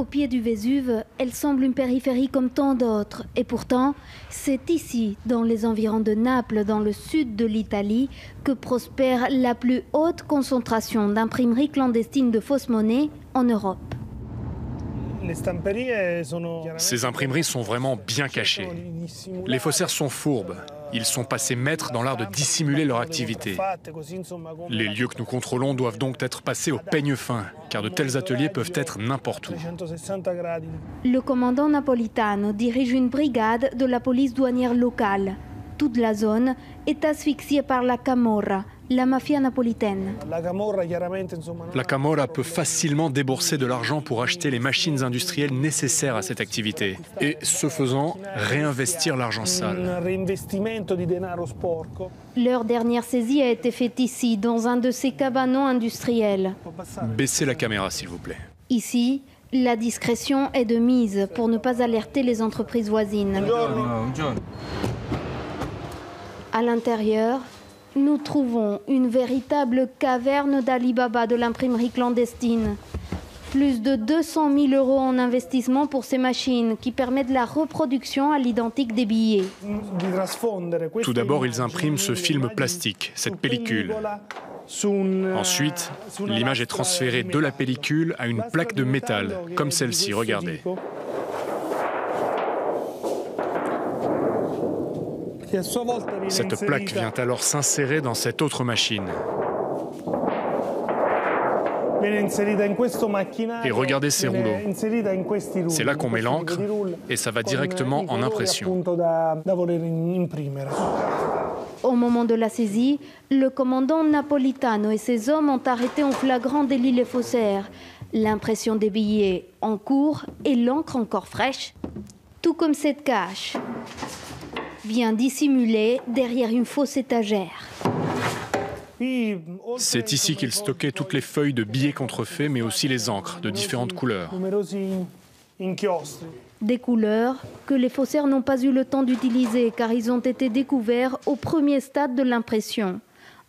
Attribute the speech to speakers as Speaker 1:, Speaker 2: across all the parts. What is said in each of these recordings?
Speaker 1: Au pied du Vésuve, elle semble une périphérie comme tant d'autres. Et pourtant, c'est ici, dans les environs de Naples, dans le sud de l'Italie, que prospère la plus haute concentration d'imprimeries clandestines de fausses monnaies en Europe.
Speaker 2: Ces imprimeries sont vraiment bien cachées. Les faussaires sont fourbes. Ils sont passés maîtres dans l'art de dissimuler leur activité. Les lieux que nous contrôlons doivent donc être passés au peigne fin, car de tels ateliers peuvent être n'importe où.
Speaker 1: Le commandant Napolitano dirige une brigade de la police douanière locale. Toute la zone est asphyxiée par la Camorra, la mafia napolitaine.
Speaker 2: La Camorra peut facilement débourser de l'argent pour acheter les machines industrielles nécessaires à cette activité et, ce faisant, réinvestir l'argent sale.
Speaker 1: Leur dernière saisie a été faite ici, dans un de ces cabanons industriels.
Speaker 2: Baissez la caméra, s'il vous plaît.
Speaker 1: Ici, la discrétion est de mise pour ne pas alerter les entreprises voisines. À l'intérieur, nous trouvons une véritable caverne d'Ali Baba de l'imprimerie clandestine. Plus de 200 000 € en investissement pour ces machines qui permettent la reproduction à l'identique des billets.
Speaker 2: Tout d'abord, ils impriment ce film plastique, cette pellicule. Ensuite, l'image est transférée de la pellicule à une plaque de métal, comme celle-ci, regardez. Cette plaque vient alors s'insérer dans cette autre machine. Et regardez ces rouleaux. C'est là qu'on met l'encre et ça va directement en impression.
Speaker 1: Au moment de la saisie, le commandant Napolitano et ses hommes ont arrêté en flagrant délit les faussaires. L'impression des billets en cours et l'encre encore fraîche, tout comme cette cache, vient dissimulée derrière une fausse étagère.
Speaker 2: C'est ici qu'ils stockaient toutes les feuilles de billets contrefaits, mais aussi les encres de différentes couleurs.
Speaker 1: Des couleurs que les faussaires n'ont pas eu le temps d'utiliser car ils ont été découverts au premier stade de l'impression.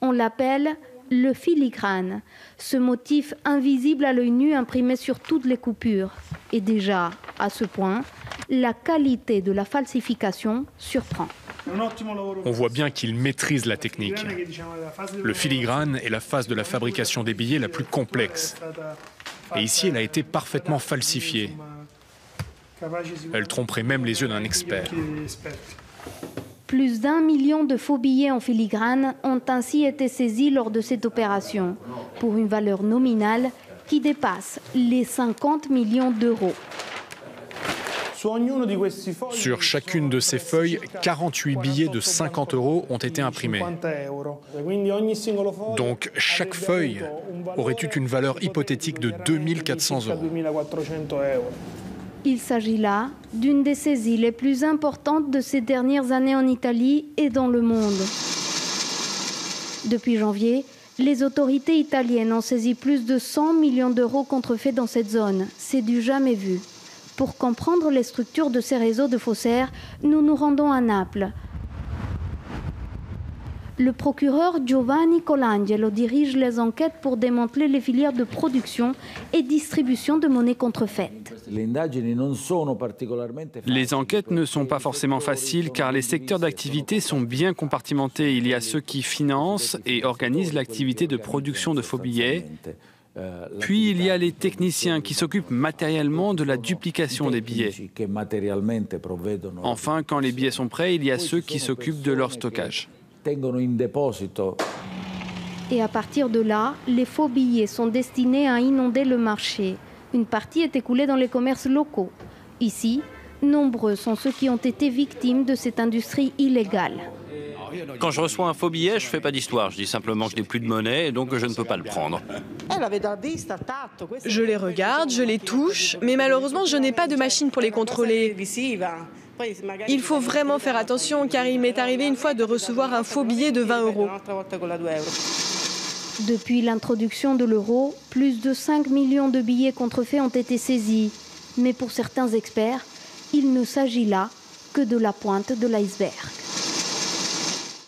Speaker 1: On l'appelle le filigrane, ce motif invisible à l'œil nu imprimé sur toutes les coupures. Et déjà, à ce point, la qualité de la falsification surprend.
Speaker 2: On voit bien qu'ils maîtrisent la technique. Le filigrane est la phase de la fabrication des billets la plus complexe. Et ici, elle a été parfaitement falsifiée. Elle tromperait même les yeux d'un expert.
Speaker 1: Plus d'1 million de faux billets en filigrane ont ainsi été saisis lors de cette opération, pour une valeur nominale qui dépasse les 50 millions d'euros.
Speaker 2: Sur chacune de ces feuilles, 48 billets de 50 € ont été imprimés. Donc chaque feuille aurait eu une valeur hypothétique de 2400 €.
Speaker 1: Il s'agit là d'une des saisies les plus importantes de ces dernières années en Italie et dans le monde. Depuis janvier, les autorités italiennes ont saisi plus de 100 millions d'euros contrefaits dans cette zone. C'est du jamais vu. Pour comprendre les structures de ces réseaux de faussaires, nous nous rendons à Naples. Le procureur Giovanni Colangelo dirige les enquêtes pour démanteler les filières de production et distribution de monnaie contrefaite.
Speaker 3: Les enquêtes ne sont pas forcément faciles car les secteurs d'activité sont bien compartimentés. Il y a ceux qui financent et organisent l'activité de production de faux billets. Puis il y a les techniciens qui s'occupent matériellement de la duplication des billets. Enfin, quand les billets sont prêts, il y a ceux qui s'occupent de leur stockage.
Speaker 1: Et à partir de là, les faux billets sont destinés à inonder le marché. Une partie est écoulée dans les commerces locaux. Ici, nombreux sont ceux qui ont été victimes de cette industrie illégale.
Speaker 4: Quand je reçois un faux billet, je ne fais pas d'histoire. Je dis simplement que je n'ai plus de monnaie et donc je ne peux pas le prendre.
Speaker 5: Je les regarde, je les touche, mais malheureusement, je n'ai pas de machine pour les contrôler. Il faut vraiment faire attention car il m'est arrivé une fois de recevoir un faux billet de 20 €.
Speaker 1: Depuis l'introduction de l'euro, plus de 5 millions de billets contrefaits ont été saisis. Mais pour certains experts, il ne s'agit là que de la pointe de l'iceberg.